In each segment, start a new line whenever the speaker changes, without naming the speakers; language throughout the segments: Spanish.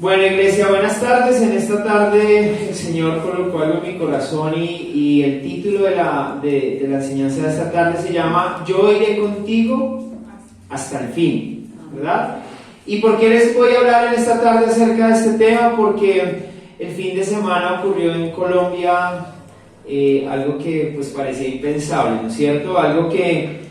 Bueno, iglesia, buenas tardes. En esta tarde el Señor colocó algo en mi corazón y el título de la enseñanza de esta tarde se llama Yo iré contigo hasta el fin, ¿verdad? ¿Y por qué les voy a hablar en esta tarde acerca de este tema? Porque el fin de semana ocurrió en Colombia algo que pues parecía impensable, ¿no es cierto? Algo que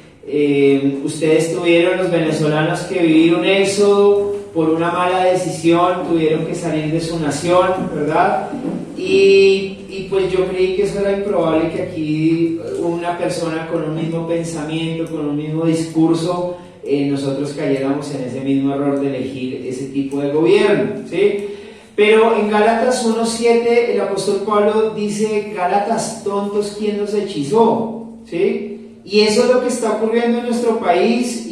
ustedes tuvieron, los venezolanos, que vivir un éxodo por una mala decisión, tuvieron que salir de su nación, ¿verdad? Y pues yo creí que eso era improbable, que aquí una persona con un mismo pensamiento, con un mismo discurso, nosotros cayéramos en ese mismo error de elegir ese tipo de gobierno, ¿sí? Pero en Gálatas 1:7 el apóstol Pablo dice: Gálatas tontos, ¿quién los hechizó? ¿Sí? Y eso es lo que está ocurriendo en nuestro país.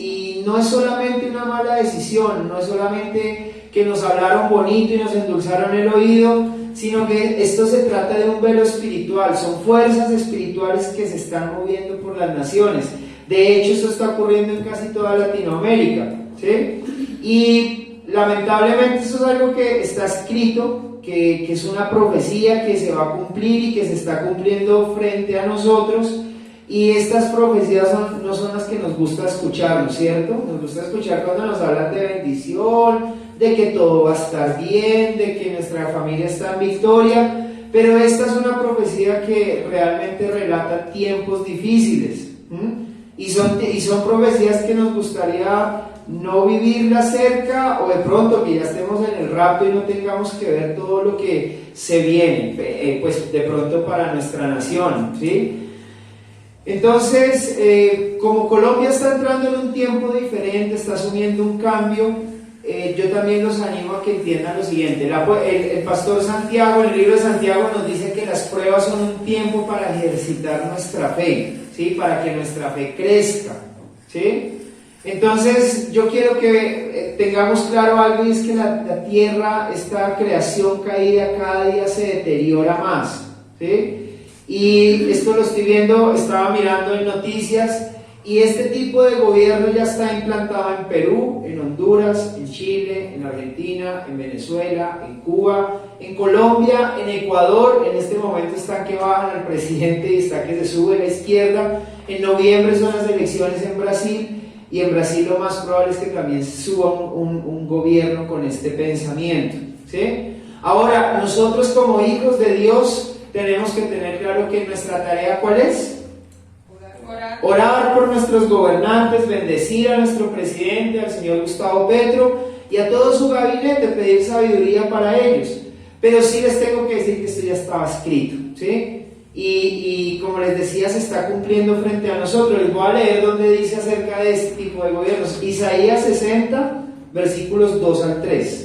No es solamente una mala decisión, no es solamente que nos hablaron bonito y nos endulzaron el oído, sino que esto se trata de un velo espiritual, son fuerzas espirituales que se están moviendo por las naciones. De hecho, esto está ocurriendo en casi toda Latinoamérica, ¿sí? Y lamentablemente eso es algo que está escrito, que es una profecía que se va a cumplir y que se está cumpliendo frente a nosotros. Y estas profecías no son las que nos gusta escuchar, ¿no es cierto? Nos gusta escuchar cuando nos hablan de bendición, de que todo va a estar bien, de que nuestra familia está en victoria, pero esta es una profecía que realmente relata tiempos difíciles, y son profecías que nos gustaría no vivirlas cerca, o de pronto que ya estemos en el rapto y no tengamos que ver todo lo que se viene, pues de pronto para nuestra nación, ¿sí? Entonces, como Colombia está entrando en un tiempo diferente, está asumiendo un cambio, yo también los animo a que entiendan lo siguiente. El pastor Santiago, en el libro de Santiago, nos dice que las pruebas son un tiempo para ejercitar nuestra fe, ¿sí? Para que nuestra fe crezca, ¿sí? Entonces, yo quiero que tengamos claro algo, y es que la tierra, esta creación caída, cada día se deteriora más, ¿sí? Y esto lo estoy viendo, estaba mirando en noticias, y este tipo de gobierno ya está implantado en Perú, en Honduras, en Chile, en Argentina, en Venezuela, en Cuba, en Colombia, en Ecuador. En este momento están que bajan al presidente y está que se sube a la izquierda. En noviembre son las elecciones en Brasil, y en Brasil lo más probable es que también suba un gobierno con este pensamiento, ¿sí? Ahora, nosotros como hijos de Dios tenemos que tener claro que nuestra tarea, ¿cuál es? Orar por nuestros gobernantes, bendecir a nuestro presidente, al señor Gustavo Petro, y a todo su gabinete, pedir sabiduría para ellos. Pero sí les tengo que decir que esto ya estaba escrito, ¿sí? Y como les decía, se está cumpliendo frente a nosotros. Les voy a leer donde dice acerca de este tipo de gobiernos. Isaías 60, versículos 2 al 3.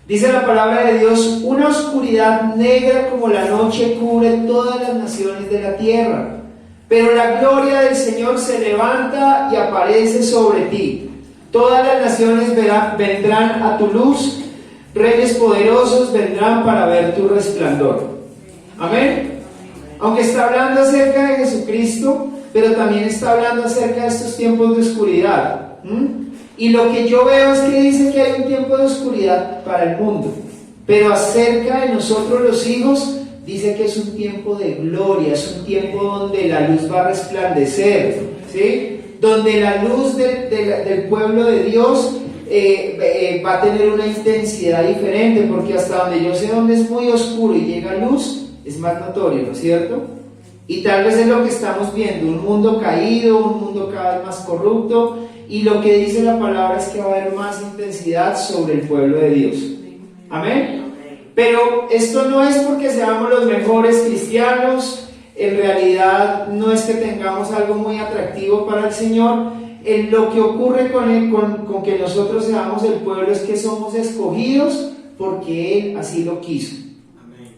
Dice la palabra de Dios: una oscuridad negra como la noche cubre todas las naciones de la tierra, pero la gloria del Señor se levanta y aparece sobre ti. Todas las naciones vendrán a tu luz, reyes poderosos vendrán para ver tu resplandor. Amén. Aunque está hablando acerca de Jesucristo, pero también está hablando acerca de estos tiempos de oscuridad. Y lo que yo veo es que dice que hay un tiempo de oscuridad para el mundo, pero acerca de nosotros los hijos dice que es un tiempo de gloria, es un tiempo donde la luz va a resplandecer, ¿sí? Donde la luz del pueblo de Dios va a tener una intensidad diferente, porque hasta donde yo sé, donde es muy oscuro y llega luz, es más notorio, ¿no es cierto? Y tal vez es lo que estamos viendo, un mundo caído, un mundo cada vez más corrupto. Y lo que dice la palabra es que va a haber más intensidad sobre el pueblo de Dios. Amén. Pero esto no es porque seamos los mejores cristianos. En realidad no es que tengamos algo muy atractivo para el Señor. Lo que ocurre con que nosotros seamos el pueblo es que somos escogidos porque Él así lo quiso.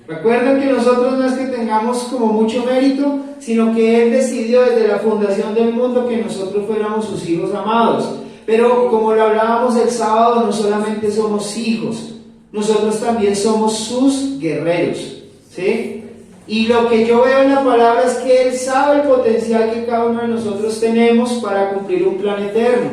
Recuerden que nosotros no es que tengamos como mucho mérito, sino que Él decidió desde la fundación del mundo que nosotros fuéramos sus hijos amados. Pero como lo hablábamos el sábado, no solamente somos hijos, nosotros también somos sus guerreros, ¿sí? Y lo que yo veo en la palabra es que Él sabe el potencial que cada uno de nosotros tenemos para cumplir un plan eterno.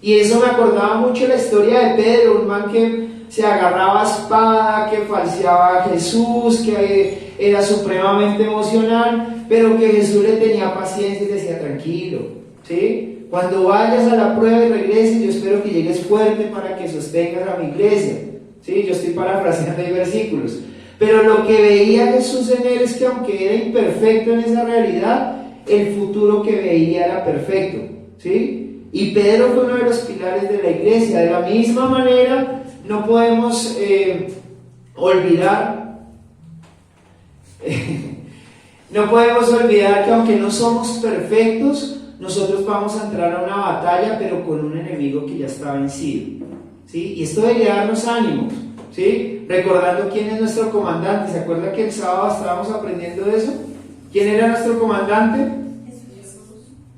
Y eso me acordaba mucho la historia de Pedro, un man que se agarraba a espada, que falseaba a Jesús, que era supremamente emocional, pero que Jesús le tenía paciencia y decía, tranquilo, ¿sí? Cuando vayas a la prueba y regreses, yo espero que llegues fuerte para que sostengas a mi iglesia, ¿sí? Yo estoy parafraseando ahí versículos. Pero lo que veía Jesús en él es que aunque era imperfecto en esa realidad, el futuro que veía era perfecto, ¿sí? Y Pedro fue uno de los pilares de la iglesia. De la misma manera, no podemos olvidar que aunque no somos perfectos, nosotros vamos a entrar a una batalla, pero con un enemigo que ya está vencido, ¿sí? Y esto debe darnos ánimos, ¿sí? Recordando quién es nuestro comandante. ¿Se acuerda que el sábado estábamos aprendiendo de eso? ¿Quién era nuestro comandante?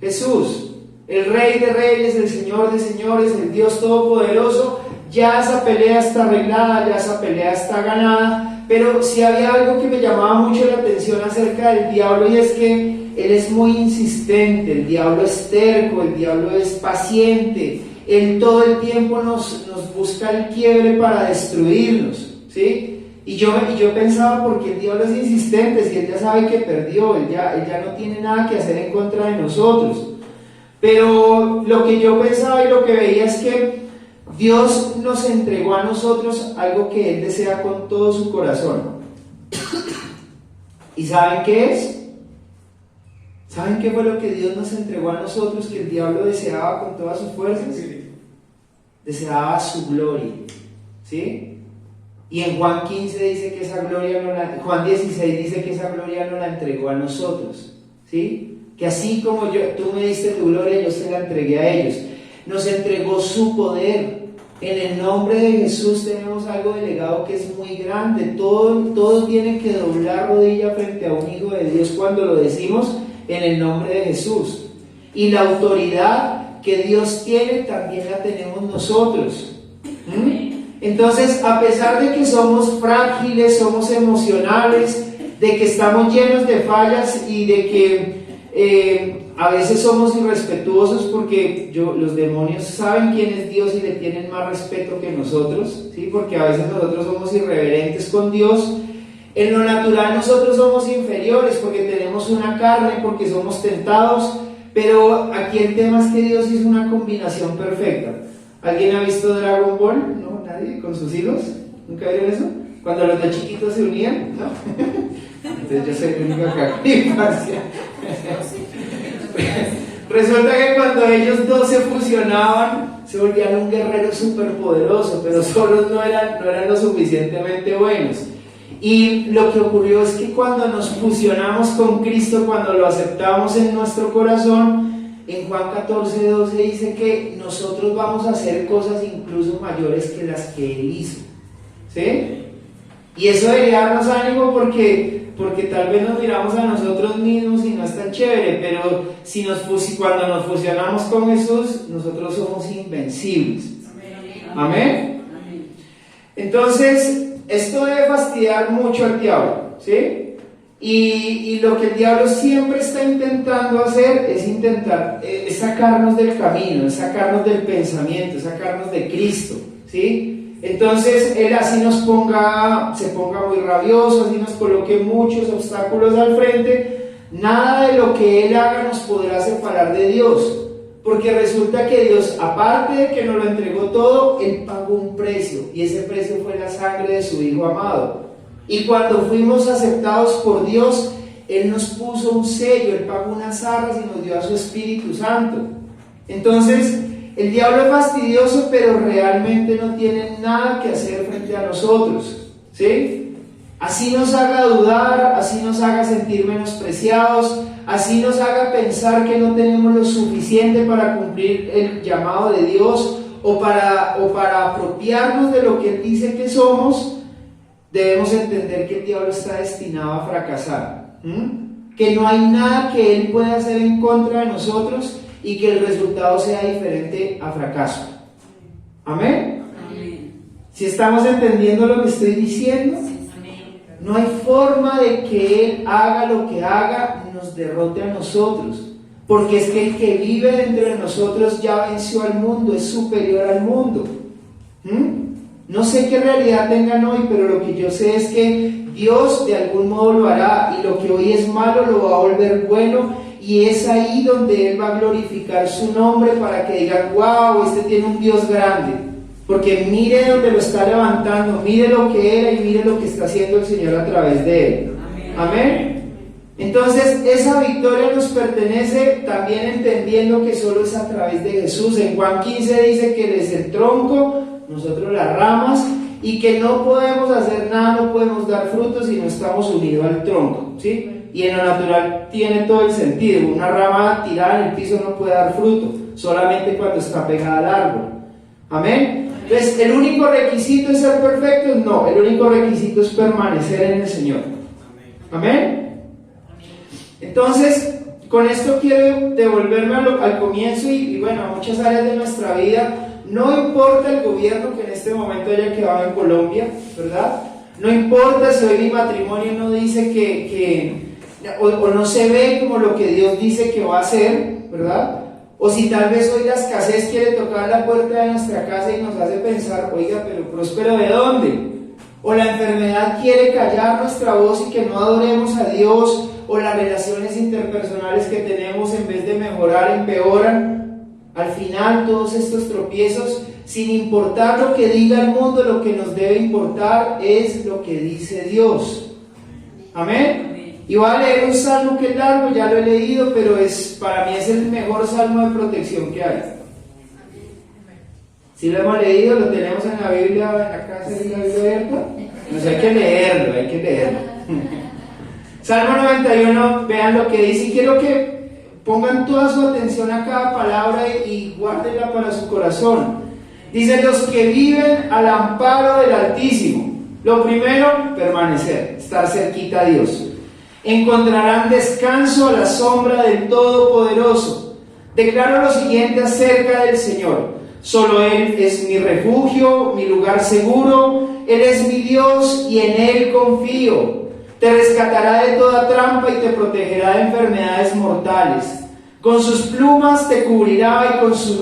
Jesús, el Rey de Reyes, el Señor de Señores, el Dios Todopoderoso. Ya esa pelea está arreglada, ya esa pelea está ganada, pero sí había algo que me llamaba mucho la atención acerca del diablo, y es que él es muy insistente, el diablo es terco, el diablo es paciente, él todo el tiempo nos busca el quiebre para destruirnos, ¿sí? Y yo pensaba, porque el diablo es insistente, si él ya sabe que perdió, él ya no tiene nada que hacer en contra de nosotros. Pero lo que yo pensaba y lo que veía es que Dios nos entregó a nosotros algo que Él desea con todo su corazón. ¿Y saben qué es? ¿Saben qué fue lo que Dios nos entregó a nosotros que el diablo deseaba con todas sus fuerzas? Deseaba su gloria, ¿sí? Y en Juan 15 dice que esa gloria Juan 16 dice que esa gloria nos la entregó a nosotros, ¿sí? Que así como tú me diste tu gloria, yo se la entregué a ellos. Nos entregó su poder. En el nombre de Jesús tenemos algo delegado que es muy grande. Todo tiene que doblar rodilla frente a un hijo de Dios cuando lo decimos en el nombre de Jesús. Y la autoridad que Dios tiene también la tenemos nosotros. Entonces, a pesar de que somos frágiles, somos emocionales, de que estamos llenos de fallas y de que a veces somos irrespetuosos, porque los demonios saben quién es Dios y le tienen más respeto que nosotros, ¿sí? Porque a veces nosotros somos irreverentes con Dios. En lo natural nosotros somos inferiores porque tenemos una carne, porque somos tentados, pero aquí el tema es que Dios hizo una combinación perfecta. ¿Alguien ha visto Dragon Ball? ¿No? ¿Nadie? ¿Con sus hijos? ¿Nunca vieron eso? Cuando los de chiquitos se unían, ¿no? Entonces yo soy el único que aquí infancia. Resulta que cuando ellos dos se fusionaban, se volvían un guerrero súper poderoso, pero solos no eran lo suficientemente buenos. Y lo que ocurrió es que cuando nos fusionamos con Cristo, cuando lo aceptamos en nuestro corazón, en Juan 14:12 dice que nosotros vamos a hacer cosas incluso mayores que las que Él hizo, ¿sí? Y eso debería darnos ánimo porque tal vez nos miramos a nosotros mismos y no es tan chévere, pero cuando nos fusionamos con Jesús, nosotros somos invencibles. Amén. Entonces, esto debe fastidiar mucho al diablo, ¿sí? Y lo que el diablo siempre está intentando hacer es sacarnos del camino, es sacarnos del pensamiento, es sacarnos de Cristo, ¿sí? Entonces él así se ponga muy rabioso, así nos coloque muchos obstáculos al frente, nada de lo que él haga nos podrá separar de Dios, porque resulta que Dios, aparte de que nos lo entregó todo, Él pagó un precio, y ese precio fue la sangre de su Hijo amado. Y cuando fuimos aceptados por Dios, Él nos puso un sello, Él pagó unas arras y nos dio a su Espíritu Santo. Entonces, el diablo es fastidioso, pero realmente no tiene nada que hacer frente a nosotros, ¿sí? Así nos haga dudar, así nos haga sentir menospreciados, así nos haga pensar que no tenemos lo suficiente para cumplir el llamado de Dios o para apropiarnos de lo que Él dice que somos. Debemos entender que el diablo está destinado a fracasar, que no hay nada que él pueda hacer en contra de nosotros y que el resultado sea diferente a fracaso. ¿Amén? Amén. ¿Si estamos entendiendo lo que estoy diciendo? No hay forma de que él haga lo que haga y nos derrote a nosotros, porque es que el que vive dentro de nosotros ya venció al mundo, es superior al mundo. No sé qué realidad tengan hoy, pero lo que yo sé es que Dios de algún modo lo hará, y lo que hoy es malo lo va a volver bueno, y es ahí donde Él va a glorificar su nombre para que digan: wow, este tiene un Dios grande, porque mire donde lo está levantando, mire lo que era y mire lo que está haciendo el Señor a través de Él. Amén. Entonces esa victoria nos pertenece también entendiendo que solo es a través de Jesús. En Juan 15 dice que Él es el tronco, nosotros las ramas, y que no podemos hacer nada, no podemos dar frutos si no estamos unidos al tronco, ¿sí? Y en lo natural tiene todo el sentido. Una rama tirada en el piso no puede dar fruto, solamente cuando está pegada al árbol. Amén. Entonces, ¿el único requisito es ser perfecto? No, el único requisito es permanecer en el Señor. Amén. Entonces, con esto quiero devolverme al comienzo y bueno, a muchas áreas de nuestra vida. No importa el gobierno que en este momento haya quedado en Colombia, ¿verdad? No importa si hoy mi matrimonio no dice o no se ve como lo que Dios dice que va a hacer, ¿verdad? O si tal vez hoy la escasez quiere tocar la puerta de nuestra casa y nos hace pensar: oiga, pero próspero ¿de dónde? O la enfermedad quiere callar nuestra voz y que no adoremos a Dios, o las relaciones interpersonales que tenemos en vez de mejorar empeoran. Al final todos estos tropiezos, sin importar lo que diga el mundo, lo que nos debe importar es lo que dice Dios. Amén. Y voy a leer un salmo que es largo, ya lo he leído, pero para mí es el mejor salmo de protección que hay. Si lo hemos leído, lo tenemos en la Biblia, en la casa de la Biblia abierta. Pues hay que leerlo. Salmo 91, vean lo que dice, y quiero que pongan toda su atención a cada palabra y guárdenla para su corazón. Dice: los que viven al amparo del Altísimo. Lo primero, permanecer, estar cerquita a Dios. Encontrarán descanso a la sombra del Todopoderoso. Declaro lo siguiente acerca del Señor: solo Él es mi refugio, mi lugar seguro. Él es mi Dios y en Él confío. Te rescatará de toda trampa y te protegerá de enfermedades mortales. Con sus plumas te cubrirá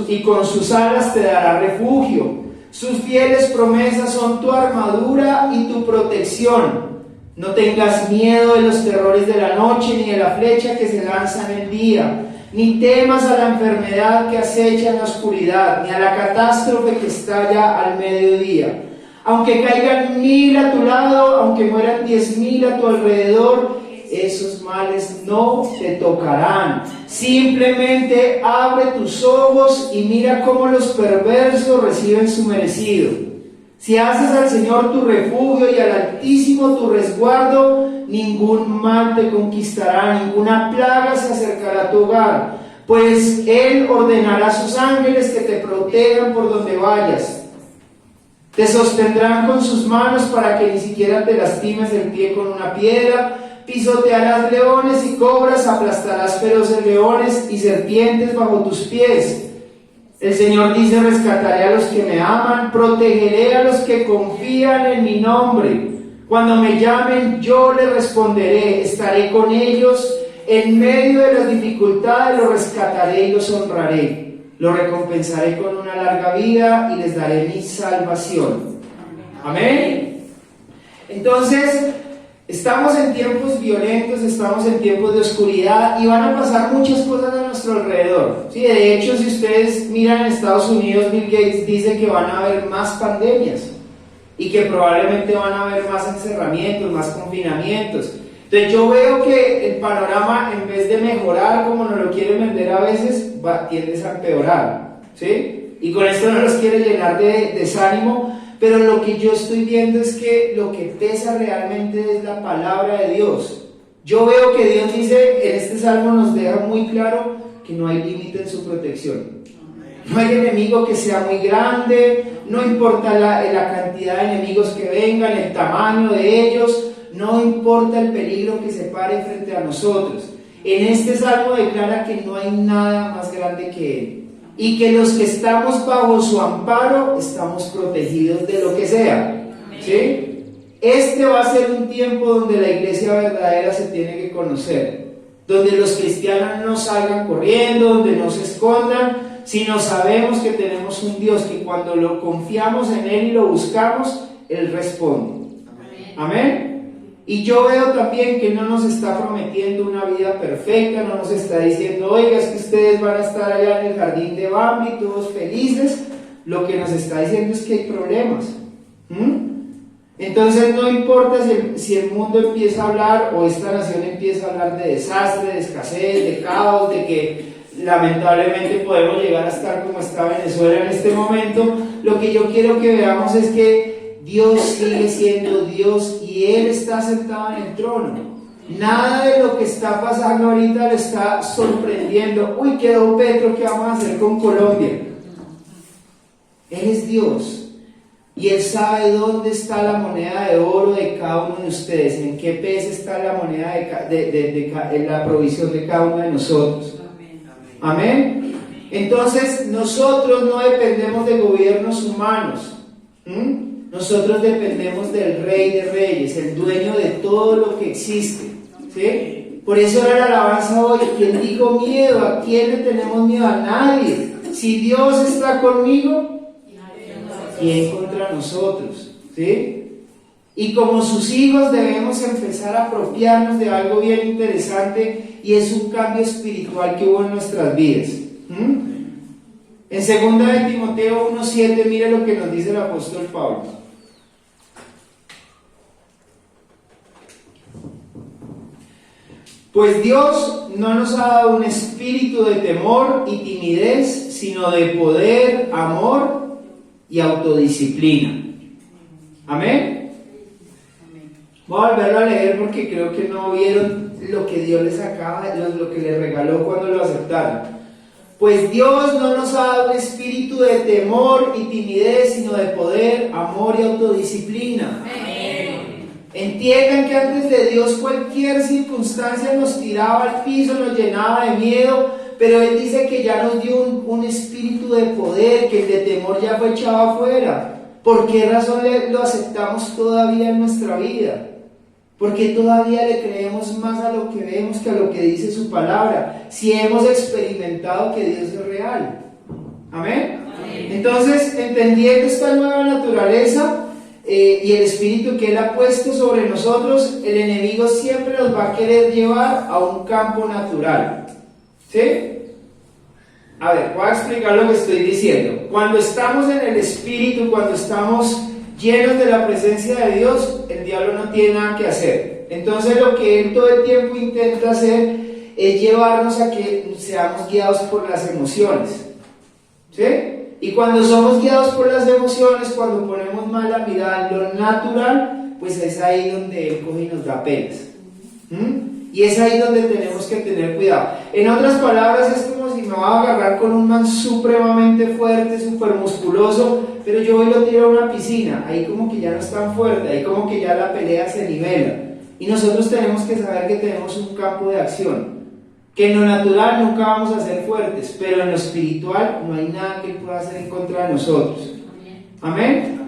y con sus alas te dará refugio. Sus fieles promesas son tu armadura y tu protección. No tengas miedo de los terrores de la noche, ni de la flecha que se lanza en el día, ni temas a la enfermedad que acecha en la oscuridad, ni a la catástrofe que estalla al mediodía. Aunque caigan 1000 a tu lado, aunque mueran 10.000 a tu alrededor, esos males no te tocarán. Simplemente abre tus ojos y mira cómo los perversos reciben su merecido. Si haces al Señor tu refugio y al Altísimo tu resguardo, ningún mal te conquistará, ninguna plaga se acercará a tu hogar, pues Él ordenará a sus ángeles que te protejan por donde vayas. Te sostendrán con sus manos para que ni siquiera te lastimes el pie con una piedra. Pisotearás leones y cobras, aplastarás feroces leones y serpientes bajo tus pies. El Señor dice: rescataré a los que me aman, protegeré a los que confían en mi nombre. Cuando me llamen, yo les responderé, estaré con ellos. En medio de las dificultades los rescataré y los honraré. Los recompensaré con una larga vida y les daré mi salvación. Amén. Entonces, estamos en tiempos violentos, estamos en tiempos de oscuridad y van a pasar muchas cosas a nuestro alrededor. Sí, de hecho, si ustedes miran en Estados Unidos, Bill Gates dice que van a haber más pandemias y que probablemente van a haber más encerramientos, más confinamientos. Entonces yo veo que el panorama, en vez de mejorar como nos lo quieren vender a veces, tiende a empeorar, ¿sí? Y con esto no los quiero llenar de desánimo, pero lo que yo estoy viendo es que lo que pesa realmente es la palabra de Dios. Yo veo que Dios dice, en este salmo nos deja muy claro que no hay límite en su protección. No hay enemigo que sea muy grande, no importa la cantidad de enemigos que vengan, el tamaño de ellos, no importa el peligro que se pare frente a nosotros. En este salmo declara que no hay nada más grande que Él y que los que estamos bajo su amparo estamos protegidos de lo que sea, ¿sí? Este va a ser un tiempo donde la iglesia verdadera se tiene que conocer, donde los cristianos no salgan corriendo, donde no se escondan, sino sabemos que tenemos un Dios que cuando lo confiamos en Él y lo buscamos, Él responde. Amén. Y yo veo también que no nos está prometiendo una vida perfecta, no nos está diciendo, oiga, es que ustedes van a estar allá en el jardín de Bambi, todos felices. Lo que nos está diciendo es que hay problemas. Entonces no importa si el mundo empieza a hablar o esta nación empieza a hablar de desastre, de escasez, de caos, de que lamentablemente podemos llegar a estar como está Venezuela en este momento. Lo que yo quiero que veamos es que Dios sigue siendo Dios y Él está sentado en el trono. Nada de lo que está pasando ahorita le está sorprendiendo. Uy, quedó Petro, ¿qué vamos a hacer con Colombia? Él es Dios. Y Él sabe dónde está la moneda de oro de cada uno de ustedes, en qué pez está la moneda en la provisión de cada uno de nosotros. Amén. Entonces nosotros no dependemos de gobiernos humanos. Nosotros dependemos del Rey de Reyes, el dueño de todo lo que existe. ¿Sí? Por eso era la alabanza hoy. ¿Quién dijo miedo? ¿A quién le tenemos miedo? A nadie. Si Dios está conmigo, ¿quién contra nosotros? ¿Sí? Y como sus hijos debemos empezar a apropiarnos de algo bien interesante, y es un cambio espiritual que hubo en nuestras vidas. En 2 de Timoteo 1:7, mire lo que nos dice el apóstol Pablo. Pues Dios no nos ha dado un espíritu de temor y timidez, sino de poder, amor y autodisciplina. Amén. Voy a volverlo a leer porque creo que no vieron lo que Dios les acaba, lo que les regaló cuando lo aceptaron. Pues Dios no nos ha dado un espíritu de temor y timidez, sino de poder, amor y autodisciplina. Amén. Entiendan que antes de Dios cualquier circunstancia nos tiraba al piso, nos llenaba de miedo, pero Él dice que ya nos dio un espíritu de poder, que el de temor ya fue echado afuera. ¿Por qué razón lo aceptamos todavía en nuestra vida? Porque todavía le creemos más a lo que vemos que a lo que dice su palabra, si hemos experimentado que Dios es real. ¿Amén? Amén. Entonces, entendiendo esta nueva naturaleza y el espíritu que Él ha puesto sobre nosotros, el enemigo siempre nos va a querer llevar a un campo natural. ¿Sí? A ver, voy a explicar lo que estoy diciendo. Cuando estamos en el espíritu, cuando estamos llenos de la presencia de Dios, el diablo no tiene nada que hacer. Entonces lo que él todo el tiempo intenta hacer es llevarnos a que seamos guiados por las emociones. ¿Sí? Y cuando somos guiados por las emociones, cuando ponemos mal la mirada en lo natural, pues es ahí donde él coge y nos da penas. Y es ahí donde tenemos que tener cuidado. En otras palabras, es como si me va a agarrar con un man supremamente fuerte, súper musculoso, pero yo hoy lo tiro a una piscina. Ahí como que ya no es tan fuerte, ahí como que ya la pelea se nivela. Y nosotros tenemos que saber que tenemos un campo de acción, que en lo natural nunca vamos a ser fuertes, pero en lo espiritual no hay nada que pueda hacer en contra de nosotros. ¿Amén?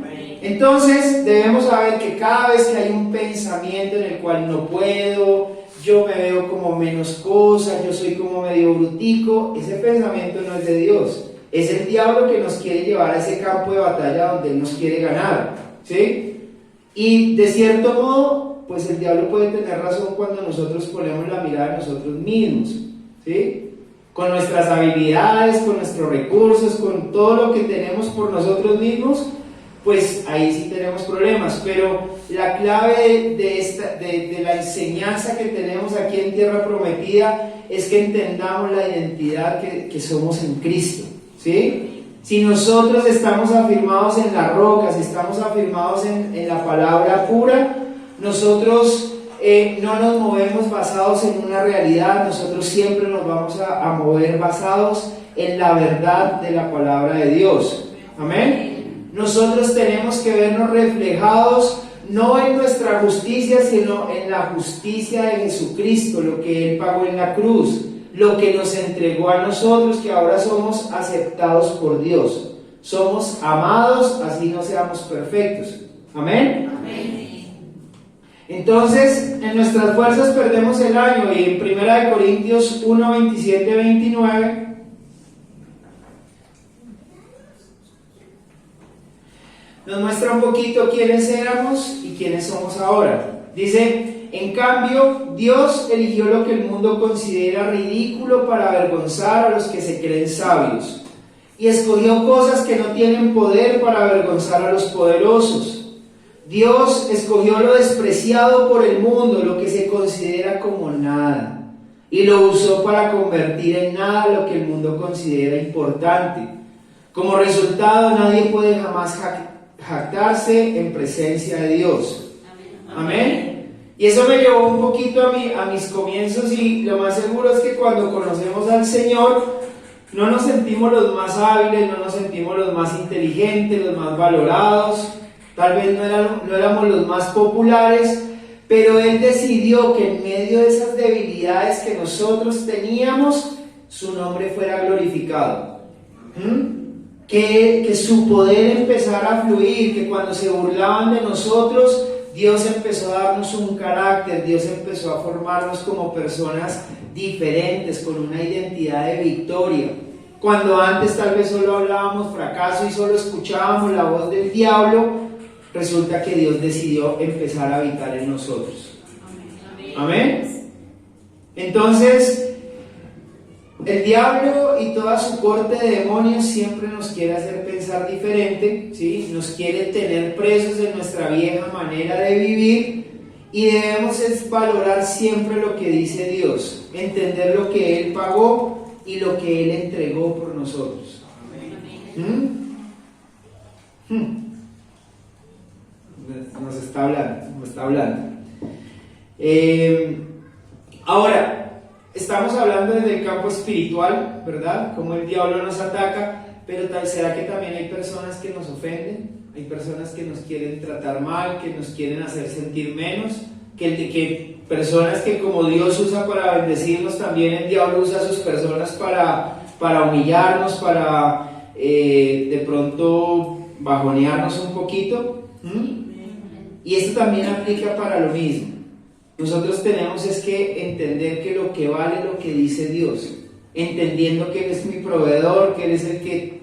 Entonces debemos saber que cada vez que hay un pensamiento en el cual no puedo, yo me veo como menos cosa, yo soy como medio brutico, ese pensamiento no es de Dios. Es el diablo que nos quiere llevar a ese campo de batalla donde Él nos quiere ganar. ¿Sí? Y de cierto modo, pues el diablo puede tener razón cuando nosotros ponemos la mirada en nosotros mismos. ¿Sí? Con nuestras habilidades, con nuestros recursos, con todo lo que tenemos por nosotros mismos, pues ahí sí tenemos problemas. Pero la clave de la enseñanza que tenemos aquí en Tierra Prometida es que entendamos la identidad que somos en Cristo. ¿Sí? Si nosotros estamos afirmados en la roca, si estamos afirmados en la palabra pura, nosotros no nos movemos basados en una realidad, nosotros siempre nos vamos a mover basados en la verdad de la palabra de Dios. Amén. Nosotros tenemos que vernos reflejados no en nuestra justicia, sino en la justicia de Jesucristo, lo que Él pagó en la cruz, lo que nos entregó a nosotros, que ahora somos aceptados por Dios. Somos amados, así no seamos perfectos. Amén. Amén. Entonces, en nuestras fuerzas perdemos el año, y en 1 Corintios 1, 27, 29, nos muestra un poquito quiénes éramos y quiénes somos ahora. Dice, en cambio, Dios eligió lo que el mundo considera ridículo para avergonzar a los que se creen sabios, y escogió cosas que no tienen poder para avergonzar a los poderosos. Dios escogió lo despreciado por el mundo, lo que se considera como nada, y lo usó para convertir en nada lo que el mundo considera importante. Como resultado, nadie puede jamás jactarse en presencia de Dios. Amén. Y eso me llevó un poquito a mis comienzos, y lo más seguro es que cuando conocemos al Señor no nos sentimos los más hábiles, no nos sentimos los más inteligentes, los más valorados, tal vez no éramos los más populares, pero Él decidió que en medio de esas debilidades que nosotros teníamos, su nombre fuera glorificado. Que su poder empezara a fluir, que cuando se burlaban de nosotros, Dios empezó a darnos un carácter, Dios empezó a formarnos como personas diferentes, con una identidad de victoria. Cuando antes tal vez solo hablábamos fracaso y solo escuchábamos la voz del diablo, resulta que Dios decidió empezar a habitar en nosotros. Amén. Entonces, el diablo y toda su corte de demonios siempre nos quiere hacer pensar diferente, ¿sí? Nos quiere tener presos en nuestra vieja manera de vivir, y debemos valorar siempre lo que dice Dios, entender lo que Él pagó y lo que Él entregó por nosotros. Nos está hablando. Ahora, estamos hablando desde el campo espiritual, ¿verdad? Cómo el diablo nos ataca, pero ¿será que también hay personas que nos ofenden? Hay personas que nos quieren tratar mal, que nos quieren hacer sentir menos, que personas que como Dios usa para bendecirnos, también el diablo usa a sus personas para humillarnos, para de pronto bajonearnos un poquito. Y esto también aplica para lo mismo. Nosotros tenemos es que entender que lo que vale es lo que dice Dios, entendiendo que Él es mi proveedor, que Él es el que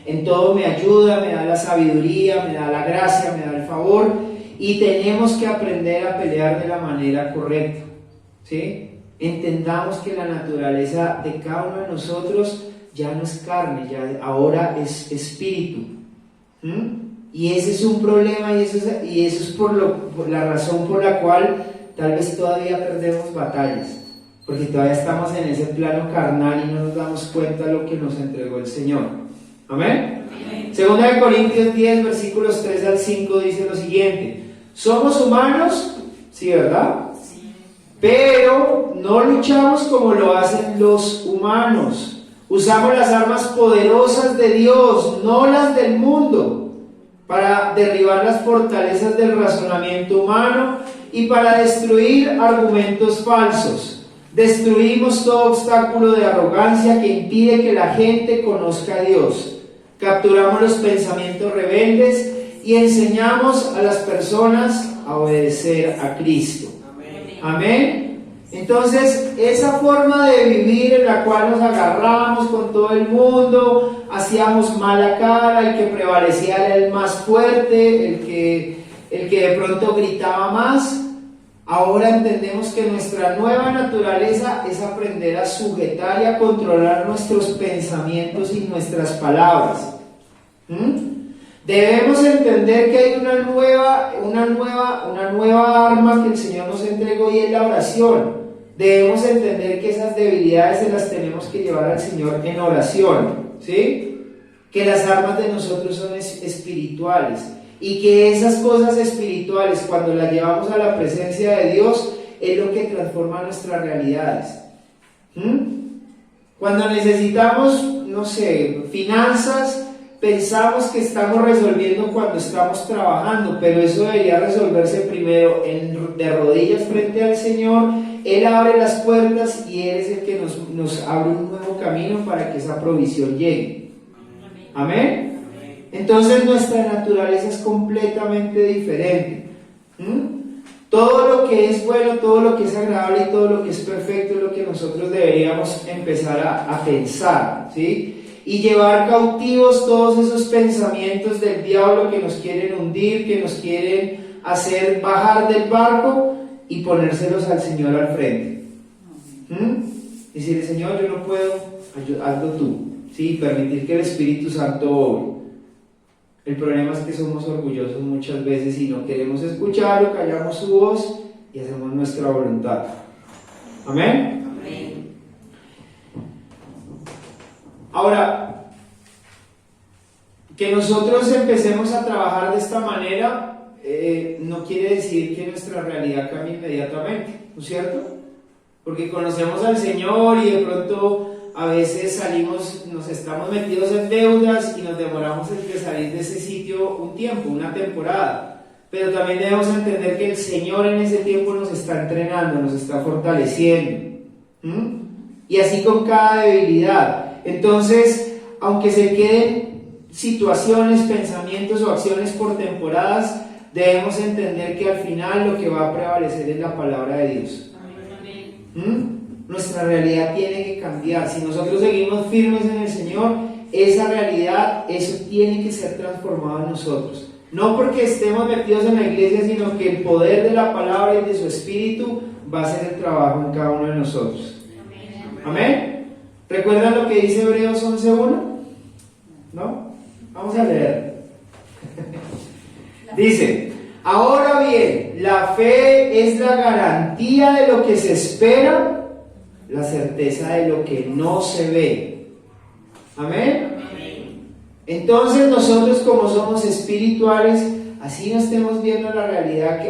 en todo me ayuda, me da la sabiduría, me da la gracia, me da el favor, y tenemos que aprender a pelear de la manera correcta, ¿sí? Entendamos que la naturaleza de cada uno de nosotros ya no es carne, ya ahora es espíritu. Y ese es un problema, y eso es por la razón por la cual tal vez todavía perdemos batallas, porque todavía estamos en ese plano carnal y no nos damos cuenta de lo que nos entregó el Señor. ¿Amén? Segunda de Corintios 10, versículos 3 al 5 dice lo siguiente: somos humanos, sí, ¿verdad? Sí. Pero no luchamos como lo hacen los humanos. Usamos las armas poderosas de Dios, no las del mundo, para derribar las fortalezas del razonamiento humano y para destruir argumentos falsos. Destruimos todo obstáculo de arrogancia que impide que la gente conozca a Dios. Capturamos los pensamientos rebeldes y enseñamos a las personas a obedecer a Cristo. Amén. Entonces, esa forma de vivir en la cual nos agarramos con todo el mundo, hacíamos mala cara, el que prevalecía era el más fuerte, el que de pronto gritaba más. Ahora entendemos que nuestra nueva naturaleza es aprender a sujetar y a controlar nuestros pensamientos y nuestras palabras. Debemos entender que hay una nueva arma que el Señor nos entregó, y es la oración. Debemos entender que esas debilidades se las tenemos que llevar al Señor en oración, ¿sí? Que las armas de nosotros son espirituales, y que esas cosas espirituales, cuando las llevamos a la presencia de Dios, es lo que transforma nuestras realidades. Cuando necesitamos, no sé, finanzas, pensamos que estamos resolviendo cuando estamos trabajando, pero eso debería resolverse primero de rodillas frente al Señor. Él abre las puertas y Él es el que nos abre un nuevo camino para que esa provisión llegue. Amén. Entonces nuestra naturaleza es completamente diferente. Todo lo que es bueno, todo lo que es agradable y todo lo que es perfecto es lo que nosotros deberíamos empezar a pensar, ¿sí? y llevar cautivos todos esos pensamientos del diablo que nos quieren hundir, que nos quieren hacer bajar del barco y ponérselos al Señor al frente. Decirle, Señor, yo no puedo, hazlo tú, ¿sí? Permitir que el Espíritu Santo obre. El problema es que somos orgullosos muchas veces y no queremos escucharlo, callamos su voz y hacemos nuestra voluntad. ¿Amén?
Amén.
Ahora, que nosotros empecemos a trabajar de esta manera no quiere decir que nuestra realidad cambie inmediatamente, ¿no es cierto? Porque conocemos al Señor y de pronto a veces nos estamos metidos en deudas y nos demoramos en salir de ese sitio un tiempo, una temporada. Pero también debemos entender que el Señor en ese tiempo nos está entrenando, nos está fortaleciendo. Y así con cada debilidad. Entonces, aunque se queden situaciones, pensamientos o acciones por temporadas, debemos entender que al final lo que va a prevalecer es la palabra de Dios. Nuestra realidad tiene que cambiar. Si nosotros seguimos firmes en el Señor, esa realidad, eso tiene que ser transformado en nosotros. No porque estemos metidos en la iglesia, sino que el poder de la palabra y de su Espíritu va a hacer el trabajo en cada uno de nosotros. Amén. ¿Recuerdan lo que dice Hebreos 11:1? ¿No? Vamos a leer. Dice: ahora bien, la fe es la garantía de lo que se espera, la certeza de lo que no se ve. Amén. Entonces nosotros, como somos espirituales, así no estemos viendo la realidad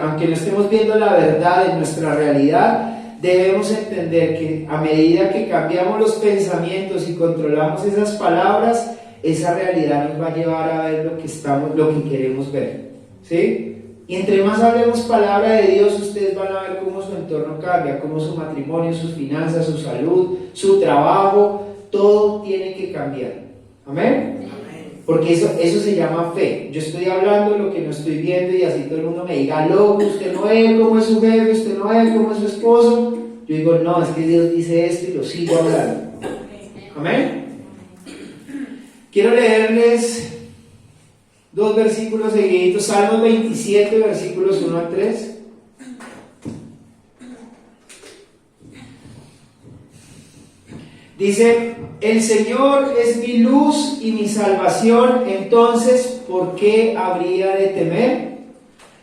aunque no estemos viendo la verdad en nuestra realidad, debemos entender que a medida que cambiamos los pensamientos y controlamos esas palabras, esa realidad nos va a llevar a ver lo que queremos ver, ¿sí? Y entre más hablemos palabra de Dios, ustedes van a ver cómo su entorno cambia, cómo su matrimonio, sus finanzas, su salud, su trabajo, todo tiene que cambiar. ¿Amén? Porque eso se llama fe. Yo estoy hablando lo que no estoy viendo y así todo el mundo me diga, loco, usted no ve cómo es su jefe, usted no ve cómo es su esposo. Yo digo, no, es que Dios dice esto y lo sigo hablando. Amén. Quiero leerles 2 versículos seguiditos. Salmos 27, versículos 1 al 3. Dice: el Señor es mi luz y mi salvación, entonces ¿por qué habría de temer?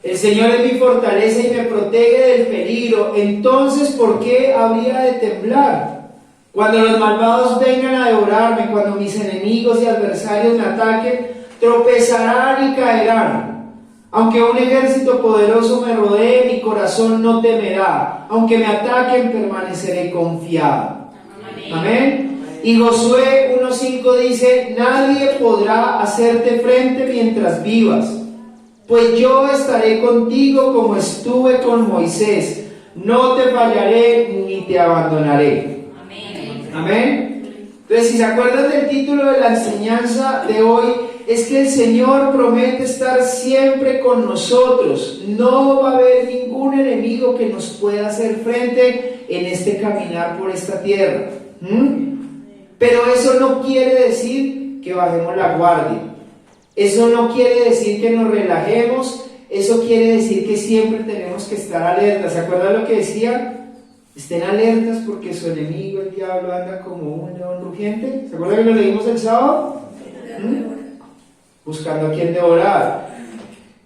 El Señor es mi fortaleza y me protege del peligro, entonces ¿por qué habría de temblar? Cuando los malvados vengan a devorarme, cuando mis enemigos y adversarios me ataquen, tropezarán y caerán. Aunque un ejército poderoso me rodee, mi corazón no temerá. Aunque me ataquen, permaneceré confiado. Amén. Y Josué 1:5 dice: nadie podrá hacerte frente mientras vivas, pues yo estaré contigo como estuve con Moisés. No te fallaré ni te abandonaré. Amén. Entonces, si se acuerdan del título de la enseñanza de hoy, es que el Señor promete estar siempre con nosotros. No va a haber ningún enemigo que nos pueda hacer frente en este caminar por esta tierra. Pero eso no quiere decir que bajemos la guardia. Eso no quiere decir que nos relajemos. Eso quiere decir que siempre tenemos que estar alertas. ¿Se acuerdan lo que decía? Estén alertas porque su enemigo, el diablo, anda como un león rugiente. ¿Se acuerdan que lo leímos el sábado? Buscando a quien devorar.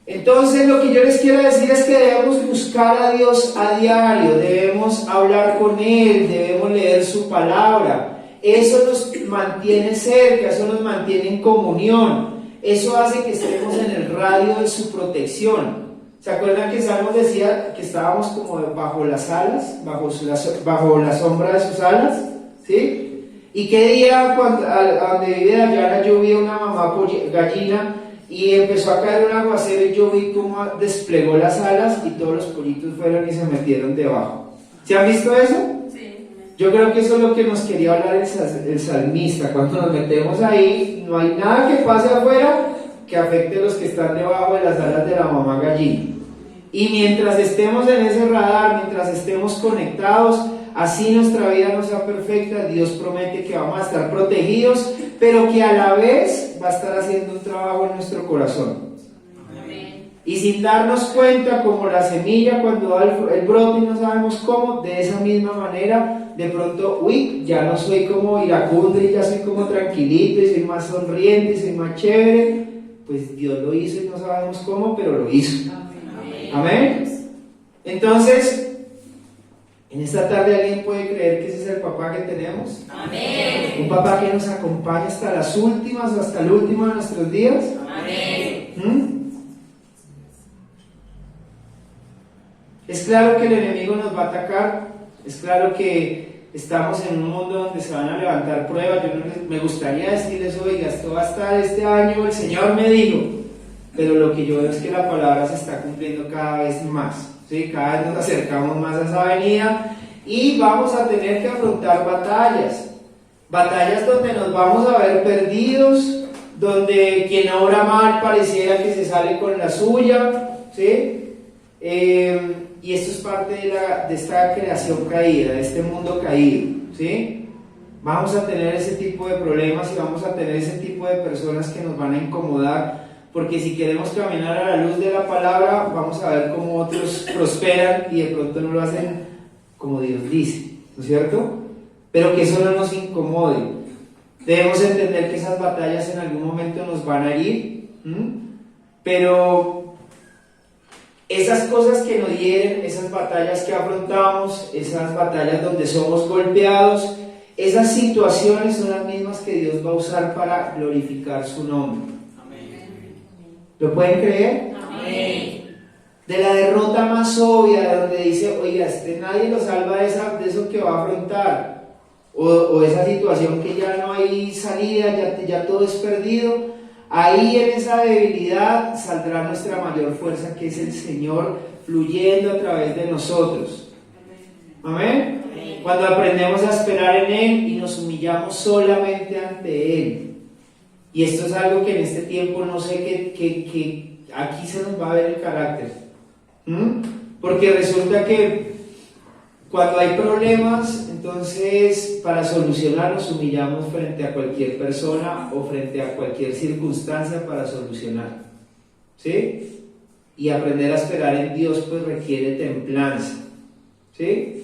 Entonces, lo que yo les quiero decir es que debemos buscar a Dios a diario, debemos hablar con Él, debemos leer su palabra. Eso nos mantiene cerca, eso nos mantiene en comunión, eso hace que estemos en el radio de su protección. ¿Se acuerdan que Salmos decía que estábamos como bajo las alas, bajo la sombra de sus alas? ¿Sí? ¿Y qué día donde vive Dayana yo vi una mamá gallina y empezó a caer un aguacero y yo vi cómo desplegó las alas y todos los pollitos fueron y se metieron debajo? ¿Se han visto eso?
Sí.
Yo creo que eso es lo que nos quería hablar el salmista. Cuando nos metemos ahí, no hay nada que pase afuera que afecte a los que están debajo de las alas de la mamá gallina. Y mientras estemos en ese radar, mientras estemos conectados, así nuestra vida no sea perfecta, Dios promete que vamos a estar protegidos, pero que a la vez va a estar haciendo un trabajo en nuestro corazón. Amén. Y sin darnos cuenta, como la semilla cuando da el brote y no sabemos cómo, de esa misma manera, de pronto, uy, ya no soy como iracundo y ya soy como tranquilito y soy más sonriente y soy más chévere. Pues Dios lo hizo y no sabemos cómo, pero lo hizo. Amén. Amén. Entonces, en esta tarde alguien puede creer que ese es el papá que tenemos. Amén. Un papá que nos acompaña hasta las últimas o hasta el último de nuestros días. Amén. Es claro que el enemigo nos va a atacar. Es claro que estamos en un mundo donde se van a levantar pruebas. Yo me gustaría decirles, oiga, esto va a estar este año, el Señor me dijo. Pero lo que yo veo es que la palabra se está cumpliendo cada vez más. ¿Sí? Cada vez nos acercamos más a esa venida y vamos a tener que afrontar batallas donde nos vamos a ver perdidos, donde quien obra mal pareciera que se sale con la suya, ¿sí? Y esto es parte de esta creación caída, de este mundo caído, ¿sí? Vamos a tener ese tipo de problemas y vamos a tener ese tipo de personas que nos van a incomodar. Porque si queremos caminar a la luz de la palabra, vamos a ver cómo otros prosperan y de pronto no lo hacen como Dios dice, ¿no es cierto? Pero que eso no nos incomode. Debemos entender que esas batallas en algún momento nos van a herir, pero esas cosas que nos hieren, esas batallas que afrontamos, esas batallas donde somos golpeados, esas situaciones son las mismas que Dios va a usar para glorificar su nombre. ¿Lo pueden creer? Amén. De la derrota más obvia, donde dice, oiga, nadie lo salva de eso que va a afrontar, o esa situación que ya no hay salida, ya todo es perdido. Ahí en esa debilidad saldrá nuestra mayor fuerza, que es el Señor fluyendo a través de nosotros. Amén. Amén. Cuando aprendemos a esperar en Él y nos humillamos solamente ante Él. Y esto es algo que en este tiempo no sé que aquí se nos va a ver el carácter. Porque resulta que cuando hay problemas, entonces para solucionar nos humillamos frente a cualquier persona o frente a cualquier circunstancia para solucionar. ¿Sí? Y aprender a esperar en Dios pues requiere templanza. ¿Sí?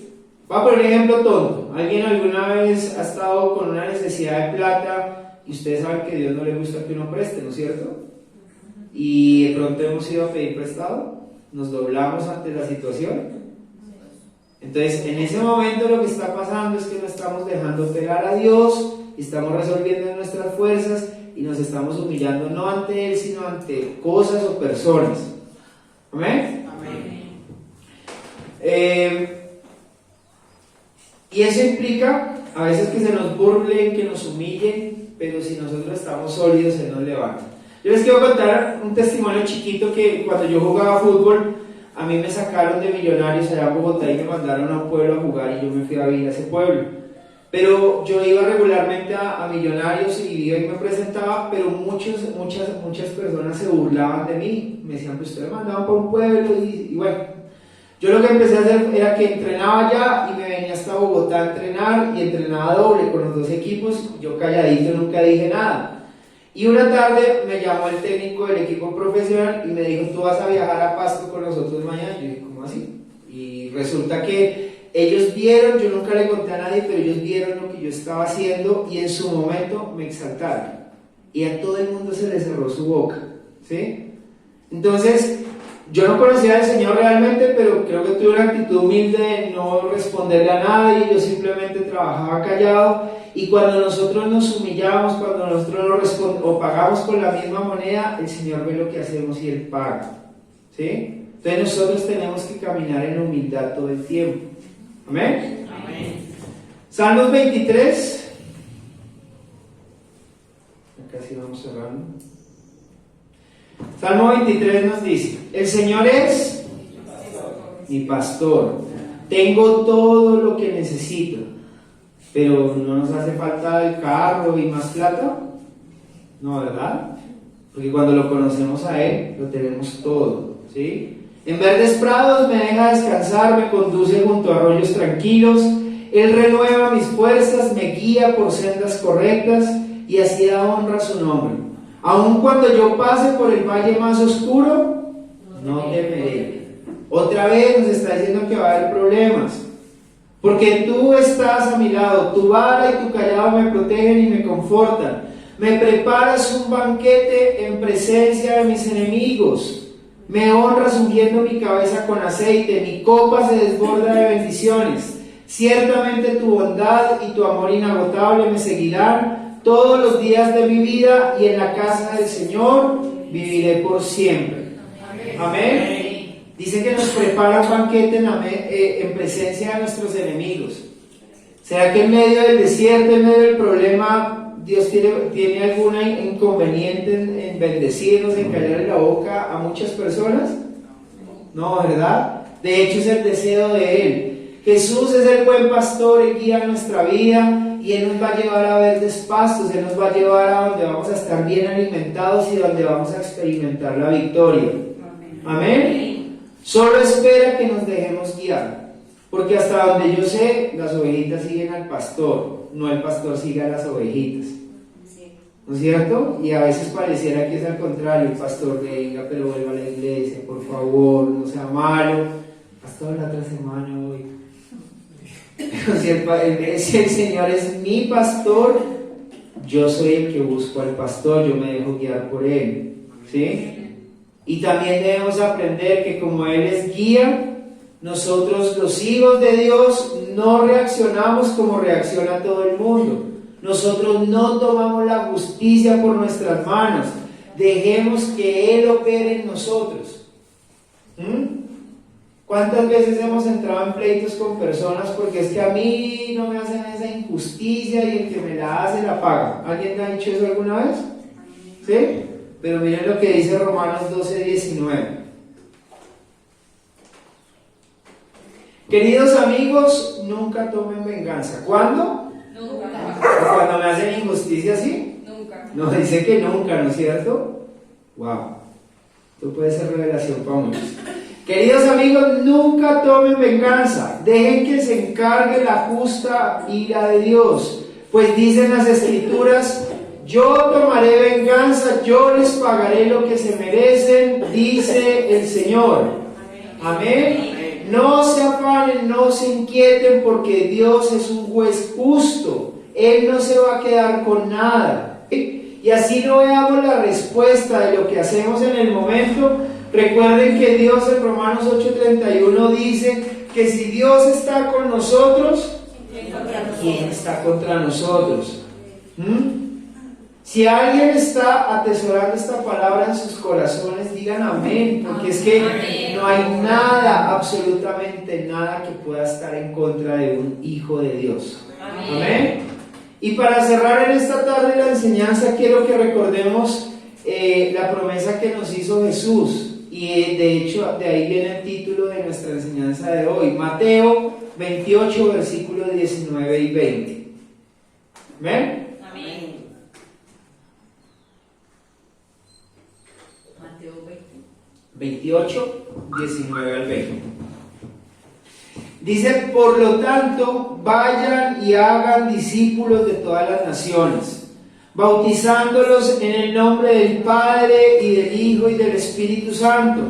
Voy a poner un ejemplo tonto. ¿Alguien alguna vez ha estado con una necesidad de plata? Y ustedes saben que a Dios no le gusta que uno preste, ¿no es cierto? Y de pronto hemos ido a pedir prestado, nos doblamos ante la situación. Entonces, en ese momento lo que está pasando es que no estamos dejando pegar a Dios, y estamos resolviendo nuestras fuerzas y nos estamos humillando no ante Él, sino ante cosas o personas. ¿Amén? Amén. Y eso implica a veces que se nos burlen, que nos humillen, pero si nosotros estamos sólidos, Él nos levanta. Yo les quiero contar un testimonio chiquito que cuando yo jugaba fútbol, a mí me sacaron de Millonarios allá en Bogotá y me mandaron a un pueblo a jugar y yo me fui a vivir a ese pueblo. Pero yo iba regularmente a Millonarios y iba y me presentaba, pero muchas personas se burlaban de mí. Me decían, pues usted me mandaban para un pueblo y bueno. Yo lo que empecé a hacer era que entrenaba allá y me venía hasta Bogotá a entrenar y entrenaba doble con los dos equipos. Yo calladito, nunca dije nada. Y una tarde me llamó el técnico del equipo profesional y me dijo, tú vas a viajar a Pasto con nosotros mañana. Yo dije, ¿cómo así? Y resulta que ellos vieron, yo nunca le conté a nadie, pero ellos vieron lo que yo estaba haciendo y en su momento me exaltaron. Y a todo el mundo se le cerró su boca, ¿sí? Entonces, yo no conocía al Señor realmente, pero creo que tuve una actitud humilde de no responderle a nadie, yo simplemente trabajaba callado, y cuando nosotros nos humillamos, cuando nosotros o pagamos con la misma moneda, el Señor ve lo que hacemos y Él paga, ¿sí? Entonces nosotros tenemos que caminar en humildad todo el tiempo. ¿Amén? Amén. Salmos 23, casi vamos cerrando. Salmo 23 nos dice, el Señor es mi pastor, tengo todo lo que necesito, pero ¿no nos hace falta el carro y más plata? No, ¿verdad? Porque cuando lo conocemos a Él, lo tenemos todo, ¿sí? En verdes prados me deja descansar, me conduce junto a arroyos tranquilos, Él renueva mis fuerzas, me guía por sendas correctas y así da honra a su nombre. Aun cuando yo pase por el valle más oscuro, no temeré. Otra vez nos está diciendo que va a haber problemas, porque tú estás a mi lado, tu vara y tu callado me protegen y me confortan. Me preparas un banquete en presencia de mis enemigos. Me honras ungiendo mi cabeza con aceite, mi copa se desborda de bendiciones. Ciertamente tu bondad y tu amor inagotable me seguirán todos los días de mi vida, y en la casa del Señor viviré por siempre. Amén. Dice que nos prepara un banquete en presencia de nuestros enemigos. ¿Será que en medio del desierto, en medio del problema, Dios tiene algún inconveniente en bendecirnos, en callarle la boca a muchas personas? No, ¿verdad? De hecho es el deseo de Él. Jesús es el buen pastor, Él guía nuestra vida y Él nos va a llevar a verdes pastos, Él nos va a llevar a donde vamos a estar bien alimentados y donde vamos a experimentar la victoria. Amén. Solo espera que nos dejemos guiar, porque hasta donde yo sé, las ovejitas siguen al pastor, no el pastor sigue a las ovejitas. ¿No es cierto? Y a veces pareciera que es al contrario, el pastor venga, pero vuelva a la iglesia, por favor, no sea malo. Pastor, la otra semana voy. Si el Señor es mi pastor, yo soy el que busco al pastor, yo me dejo guiar por Él, ¿sí? Y también debemos aprender que como Él es guía, nosotros los hijos de Dios no reaccionamos como reacciona todo el mundo. Nosotros no tomamos la justicia por nuestras manos, dejemos que Él opere en nosotros. ¿Cuántas veces hemos entrado en pleitos con personas porque es que a mí no me hacen esa injusticia y el que me la hace la paga? ¿Alguien te ha dicho eso alguna vez? ¿Sí? Pero miren lo que dice Romanos 12:19. Queridos amigos, nunca tomen venganza. ¿Cuándo? Nunca. ¿Cuando me hacen injusticia, sí? Nunca. No, dice que nunca, ¿no es cierto? Wow. Esto puede ser revelación para muchos. Queridos amigos, nunca tomen venganza, dejen que se encargue la justa ira de Dios, pues dicen las Escrituras: yo tomaré venganza, yo les pagaré lo que se merecen, dice el Señor. Amén. No se afanen, no se inquieten, porque Dios es un juez justo, Él no se va a quedar con nada. Y así no veamos la respuesta de lo que hacemos en el momento. Recuerden que Dios en Romanos 8:31 dice que si Dios está con nosotros, ¿quién está contra nosotros? Si alguien está atesorando esta palabra en sus corazones, digan amén, porque es que no hay nada, absolutamente nada que pueda estar en contra de un hijo de Dios. Amén. Y para cerrar en esta tarde la enseñanza, quiero que recordemos la promesa que nos hizo Jesús. Y de hecho, de ahí viene el título de nuestra enseñanza de hoy, Mateo 28, versículos 19 y 20. ¿Ven?
Amén. Mateo
28, 19 al 20. Dice: por lo tanto, vayan y hagan discípulos de todas las naciones, bautizándolos en el nombre del Padre y del Hijo y del Espíritu Santo.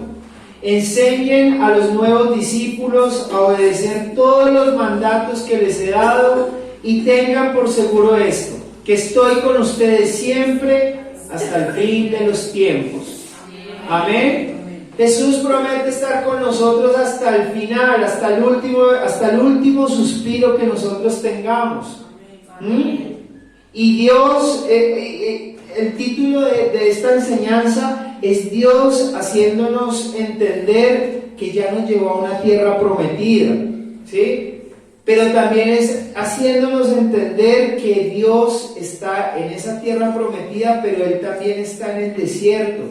Enseñen a los nuevos discípulos a obedecer todos los mandatos que les he dado, y tengan por seguro esto, que estoy con ustedes siempre hasta el fin de los tiempos. Amén. Jesús promete estar con nosotros hasta el final, hasta el último suspiro que nosotros tengamos. Y Dios, el título de esta enseñanza es Dios haciéndonos entender que ya nos llevó a una tierra prometida, ¿sí? Pero también es haciéndonos entender que Dios está en esa tierra prometida, pero Él también está en el desierto.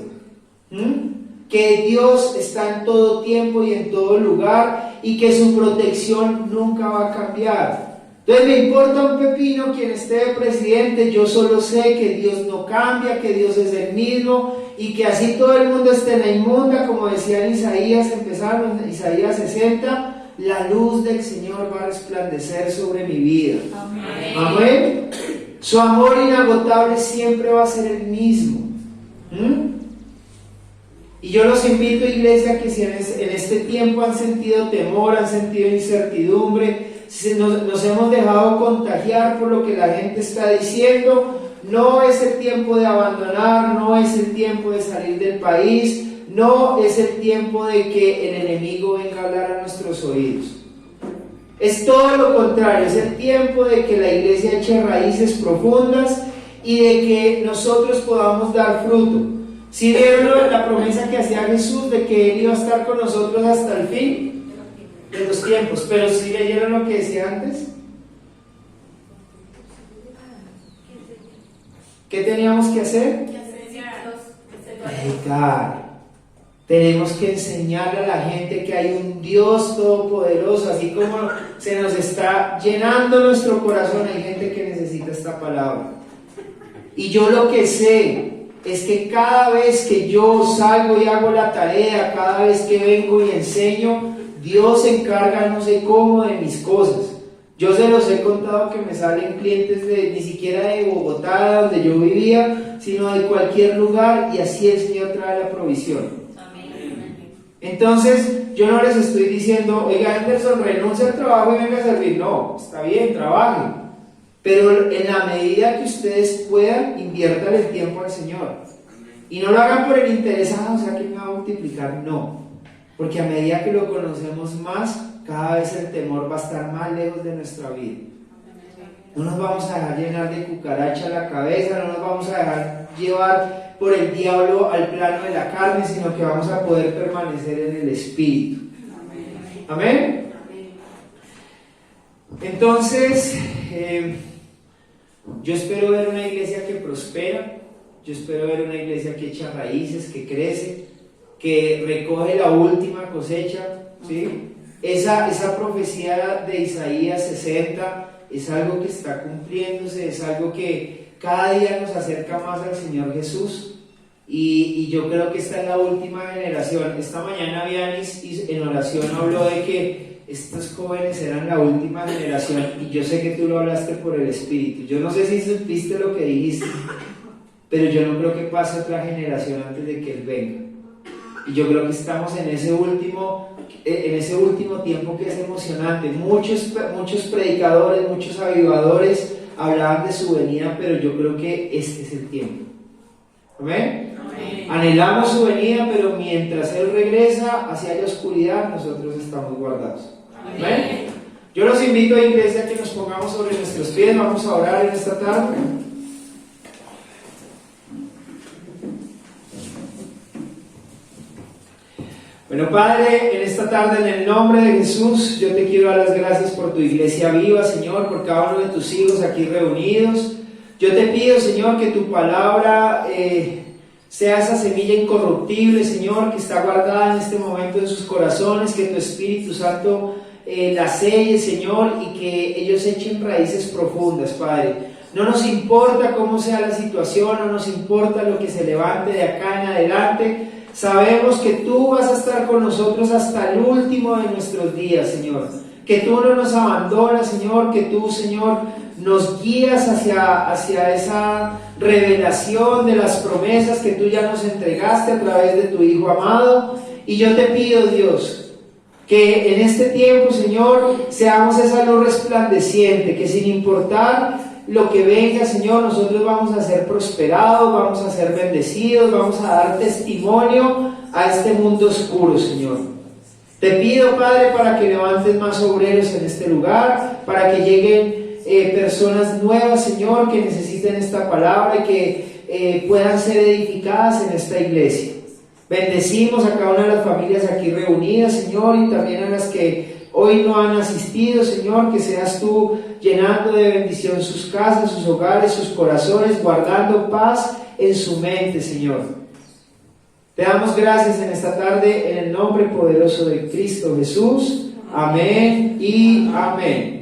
Que Dios está en todo tiempo y en todo lugar, y que su protección nunca va a cambiar. Entonces me importa un pepino quien esté de presidente, yo solo sé que Dios no cambia, que Dios es el mismo, y que así todo el mundo esté en la inmunda, como decía en Isaías, empezaron en Isaías 60, la luz del Señor va a resplandecer sobre mi vida.
Amén.
Amén. Su amor inagotable siempre va a ser el mismo. Y yo los invito, iglesia, que si en este tiempo han sentido temor, han sentido incertidumbre, si nos hemos dejado contagiar por lo que la gente está diciendo, no es el tiempo de abandonar, no es el tiempo de salir del país, no es el tiempo de que el enemigo venga a hablar a nuestros oídos. Es todo lo contrario, es el tiempo de que la iglesia eche raíces profundas y de que nosotros podamos dar fruto. ¿Sí vieron la promesa que hacía Jesús de que Él iba a estar con nosotros hasta el fin de los tiempos? Pero ¿sí leyeron lo que decía antes? ¿Qué teníamos que hacer? Predicar. Tenemos que enseñarle a la gente que hay un Dios todopoderoso, así como se nos está llenando nuestro corazón, hay gente que necesita esta palabra. Y yo lo que sé es que cada vez que yo salgo y hago la tarea, cada vez que vengo y enseño, Dios se encarga no sé cómo de mis cosas. Yo se los he contado que me salen clientes ni siquiera de Bogotá, donde yo vivía, sino de cualquier lugar, y así el Señor trae la provisión. Entonces, yo no les estoy diciendo, oiga, Anderson, renuncia al trabajo y venga a servir. No, está bien, trabajen. Pero en la medida que ustedes puedan, inviertan el tiempo al Señor. Y no lo hagan por el interés, o sea, que me va a multiplicar. No. Porque a medida que lo conocemos más, cada vez el temor va a estar más lejos de nuestra vida. No nos vamos a dejar llenar de cucaracha la cabeza, no nos vamos a dejar llevar por el diablo al plano de la carne, sino que vamos a poder permanecer en el Espíritu. Amén. Entonces, yo espero ver una iglesia que prospera, yo espero ver una iglesia que echa raíces, que crece, que recoge la última cosecha, ¿sí? Esa profecía de Isaías 60 es algo que está cumpliéndose, es algo que cada día nos acerca más al Señor Jesús, y yo creo que esta es la última generación. Esta mañana Vianis en oración habló de que estos jóvenes eran la última generación, y yo sé que tú lo hablaste por el Espíritu. Yo no sé si supiste lo que dijiste, pero yo no creo que pase otra generación antes de que Él venga. Y yo creo que estamos en ese último tiempo que es emocionante. Muchos predicadores, muchos avivadores hablaban de su venida, pero yo creo que este es el tiempo. ¿Amén? Amén. Anhelamos su venida, pero mientras Él regresa hacia la oscuridad, nosotros estamos guardados. Amén. ¿Amén? Yo los invito a iglesia que nos pongamos sobre nuestros pies. Vamos a orar en esta tarde. Bueno, Padre, en esta tarde, en el nombre de Jesús, yo te quiero dar las gracias por tu iglesia viva, Señor, por cada uno de tus hijos aquí reunidos. Yo te pido, Señor, que tu palabra sea esa semilla incorruptible, Señor, que está guardada en este momento en sus corazones, que tu Espíritu Santo la selle, Señor, y que ellos echen raíces profundas, Padre. No nos importa cómo sea la situación, no nos importa lo que se levante de acá en adelante. Sabemos que tú vas a estar con nosotros hasta el último de nuestros días, Señor. Que tú no nos abandonas, Señor. Que tú, Señor, nos guías hacia esa revelación de las promesas que tú ya nos entregaste a través de tu Hijo amado. Y yo te pido, Dios, que en este tiempo, Señor, seamos esa luz resplandeciente, que sin importar lo que venga, Señor, nosotros vamos a ser prosperados, vamos a ser bendecidos, vamos a dar testimonio a este mundo oscuro, Señor. Te pido, Padre, para que levantes más obreros en este lugar, para que lleguen personas nuevas, Señor, que necesiten esta palabra y que puedan ser edificadas en esta iglesia. Bendecimos a cada una de las familias aquí reunidas, Señor, y también a las que hoy no han asistido, Señor, que seas tú llenando de bendición sus casas, sus hogares, sus corazones, guardando paz en su mente, Señor. Te damos gracias en esta tarde en el nombre poderoso de Cristo Jesús. Amén y amén.